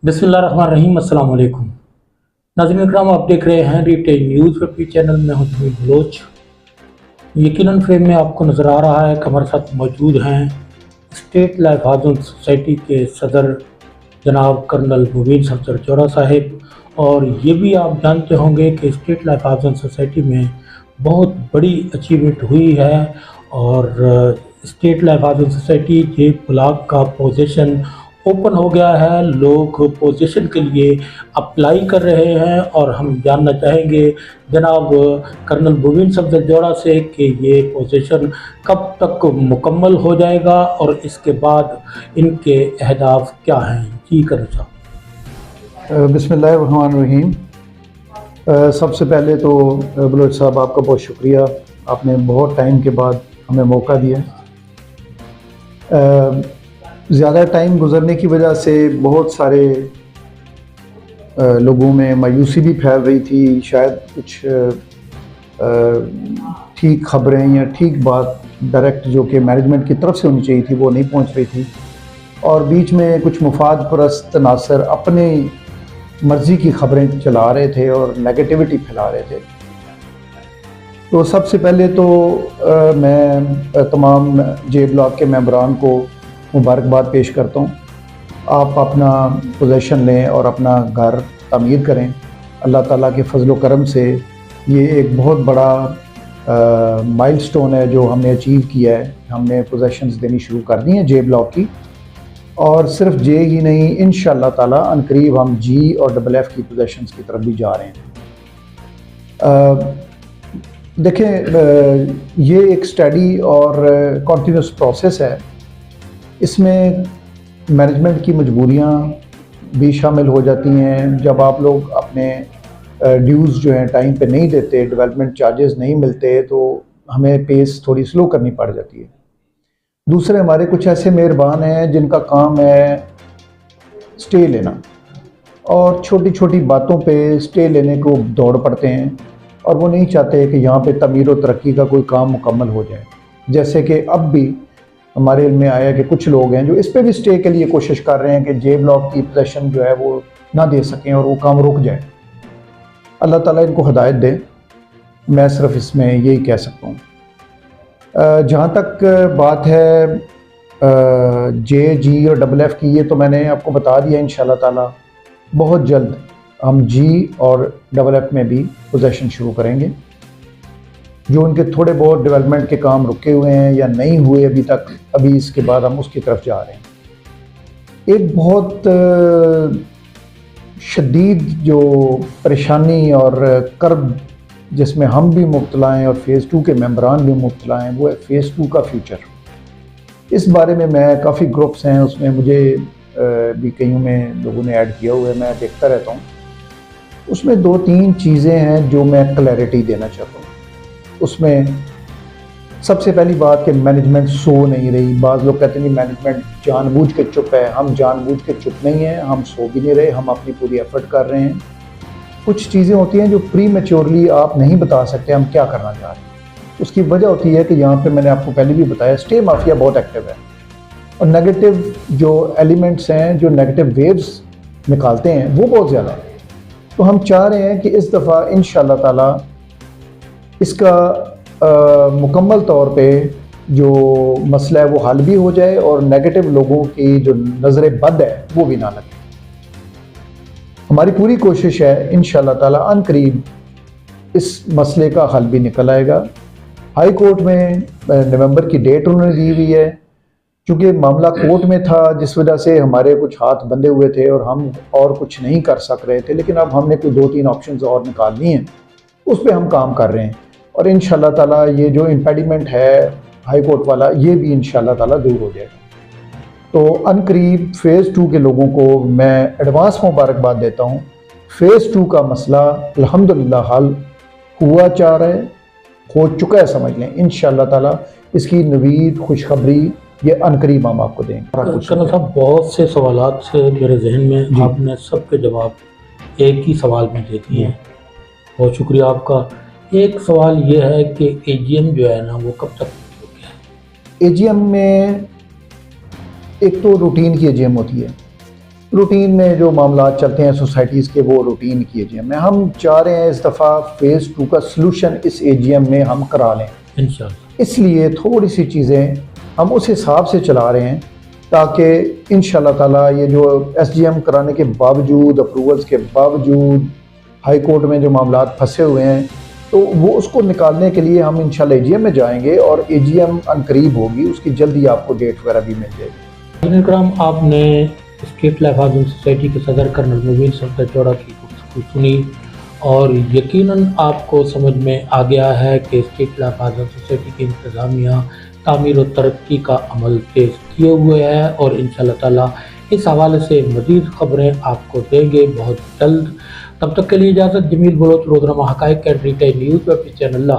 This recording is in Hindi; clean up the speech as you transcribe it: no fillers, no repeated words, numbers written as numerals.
बिस्मिल्लाहिर्रहमानिर्रहीम। अस्सलाम वालेकुम नाज़रीन इकराम, आप देख रहे हैं रिटेल न्यूज़ वेब चैनल में हूं जमील बलोच। यकीनन फ्रेम में आपको नज़र आ रहा है कि हमारे साथ मौजूद हैं स्टेट लाइफ हाउसिंग सोसाइटी के सदर जनाब कर्नल मुबीन सफदर जोरा साहिब। और ये भी आप जानते होंगे कि स्टेट लाइफ हाउसिंग सोसाइटी में बहुत बड़ी अचीवमेंट हुई है और स्टेट लाइफ हाउसिंग सोसाइटी के ब्लॉक का पोजीशन ओपन हो गया है। लोग पोजीशन के लिए अप्लाई कर रहे हैं और हम जानना चाहेंगे जनाब कर्नल मुबीन सफदर जोरा से कि ये पोजीशन कब तक मुकम्मल हो जाएगा और इसके बाद इनके अहदाफ क्या हैं। जी कर्नल साहब। बिस्मिल्लाहिर्रहमानिर्रहीम। सबसे पहले तो बलोच साहब आपका बहुत शुक्रिया, आपने बहुत टाइम के बाद हमें मौका दिया। ज़्यादा टाइम गुजरने की वजह से बहुत सारे लोगों में मायूसी भी फैल रही थी। शायद कुछ ठीक खबरें या ठीक बात डायरेक्ट जो कि मैनेजमेंट की तरफ से होनी चाहिए थी वो नहीं पहुंच रही थी, और बीच में कुछ मुफाद परस्त नासर अपने मर्ज़ी की खबरें चला रहे थे और नेगेटिविटी फैला रहे थे। तो सबसे पहले तो मैं तमाम जे ब्लॉक के मेंबरान को मुबारकबाद पेश करता हूँ। आप अपना पोजीशन लें और अपना घर तामीर करें। अल्लाह ताला के फजल व करम से ये एक बहुत बड़ा माइलस्टोन है जो हमने अचीव किया है। हमने पोजीशंस देनी शुरू कर दी हैं जे ब्लॉक की, और सिर्फ जे ही नहीं, इंशाअल्लाह ताला अनकरीब हम जी और डबल एफ की पोजीशंस की तरफ भी जा रहे हैं। देखें, ये एक स्टडी और कॉन्टीन्यूस प्रोसेस है। इसमें मैनेजमेंट की मजबूरियां भी शामिल हो जाती हैं। जब आप लोग अपने ड्यूज़ जो हैं टाइम पे नहीं देते, डेवलपमेंट चार्जेस नहीं मिलते, तो हमें पेस थोड़ी स्लो करनी पड़ जाती है। दूसरे हमारे कुछ ऐसे मेहरबान हैं जिनका काम है स्टे लेना, और छोटी छोटी बातों पे स्टे लेने को दौड़ पड़ते हैं, और वो नहीं चाहते कि यहाँ पे तमीर और तरक्की का कोई काम मुकम्मल हो जाए। जैसे कि अब भी हमारे इल्म में आया कि कुछ लोग हैं जो इस पे भी स्टे के लिए कोशिश कर रहे हैं कि जे ब्लॉक की पोजीशन जो है वो ना दे सकें और वो काम रुक जाए। अल्लाह ताला इनको हिदायत दे, मैं सिर्फ इसमें यही कह सकता हूँ। जहाँ तक बात है जे, जी और डबल एफ की, ये तो मैंने आपको बता दिया। इंशाल्लाह ताला बहुत जल्द हम जी और डबल एफ में भी पोजीशन शुरू करेंगे। जो उनके थोड़े बहुत डेवलपमेंट के काम रुके हुए हैं या नहीं हुए अभी तक, अभी इसके बाद हम उसकी तरफ जा रहे हैं। एक बहुत शदीद जो परेशानी और कर्ब जिसमें हम भी मुब्तला हैं और फ़ेज़ 2 के मेंबरान भी मुब्तला हैं, वो है फ़ेज़ 2 का फ्यूचर। इस बारे में मैं काफ़ी ग्रुप्स हैं, उसमें मुझे भी कईयों में लोगों ने ऐड किया हुआ है, मैं देखता रहता हूँ। उसमें 2-3 चीज़ें हैं जो मैं क्लैरिटी देना चाहता हूँ। उसमें सबसे पहली बात कि मैनेजमेंट सो नहीं रही। बाज़ लोग कहते हैं कि मैनेजमेंट जानबूझ के चुप है। हम जानबूझ के चुप नहीं हैं, हम सो भी नहीं रहे, हम अपनी पूरी एफर्ट कर रहे हैं। कुछ चीज़ें होती हैं जो प्री मैच्योरली आप नहीं बता सकते हम क्या करना चाह रहे हैं। उसकी वजह होती है कि यहाँ पे मैंने आपको पहले भी बताया, स्टे माफिया बहुत एक्टिव है, और नेगेटिव जो एलिमेंट्स हैं, जो नेगेटिव वेव्स निकालते हैं, वो बहुत ज़्यादा है। तो हम चाह रहे हैं कि इस दफ़ा इंशाअल्लाह ताला इसका मुकम्मल तौर पे जो मसला है वो हल भी हो जाए और नेगेटिव लोगों की जो नज़र बद है वो भी ना लगे। हमारी पूरी कोशिश है इंशाअल्लाह ताला अनकरीब इस मसले का हल भी निकल आएगा। हाई कोर्ट में नवंबर की डेट उन्होंने दी हुई है। चूँकि मामला कोर्ट में था, जिस वजह से हमारे कुछ हाथ बंधे हुए थे और हम और कुछ नहीं कर सक रहे थे, लेकिन अब हमने कोई 2-3 ऑप्शंस और निकाल लिए हैं, उस पर हम काम कर रहे हैं। और इंशाअल्लाह ताला ये जो इम्पेडिमेंट है हाई कोर्ट वाला, ये भी इंशाअल्लाह ताला दूर हो जाएगा। तो अनकरीब फ़ेज़ 2 के लोगों को मैं एडवांस मुबारकबाद देता हूँ। फ़ेज़ 2 का मसला अल्हम्दुलिल्लाह हल हुआ चाह रहा है, हो चुका है समझ लें। इंशाअल्लाह ताला इसकी नवीद खुशखबरी ये अनकरीब हम आपको देंगे। कर्नल साहब, बहुत से सवालात से मेरे जहन में आपने सबके जवाब एक ही सवाल में दे दिए हैं, बहुत शुक्रिया आपका। एक सवाल ये है कि एजीएम जो है ना वो कब तक हो गया है? एजीएम में एक तो रूटीन की एजीएम होती है, रूटीन में जो मामला चलते हैं सोसाइटीज़ के, वो रूटीन की एजीएम में हम चाह रहे हैं इस दफ़ा फेज़ 2 का सलूशन इस एजीएम में हम करा लें। इंशाल्लाह। इसलिए थोड़ी सी चीज़ें हम उस हिसाब से चला रहे हैं ताकि इंशाल्लाह ताला ये जो एसजीएम कराने के बावजूद, अप्रूवल्स के बावजूद हाई कोर्ट में जो मामला फंसे हुए हैं, तो वो उसको निकालने के लिए हम इंशाल्लाह एजीएम में जाएंगे और एजीएम अनकरीब होगी, उसकी जल्दी आपको डेट वगैरह भी मिल जाएगी। नाज़रीन इकराम, आपने स्ट्रीट लाइफ हाउसिंग सोसाइटी के सदर कर्नल मुबीन सफदरजोड़ा की गुफ्तगू सुनी और यकीनन आपको समझ में आ गया है कि स्ट्रीट लाइफ हाउसिंग सोसाइटी की इंतज़ामिया तामीर और तरक्की का अमल तेज़ किए हुए है और इंशाल्लाह ताला इस हवाले से मज़ीद ख़बरें आपको देंगे बहुत जल्द। तब तक के लिए इजाज़त। जमील बलोच, रोज़नामा Haqaiq and retail news web channel.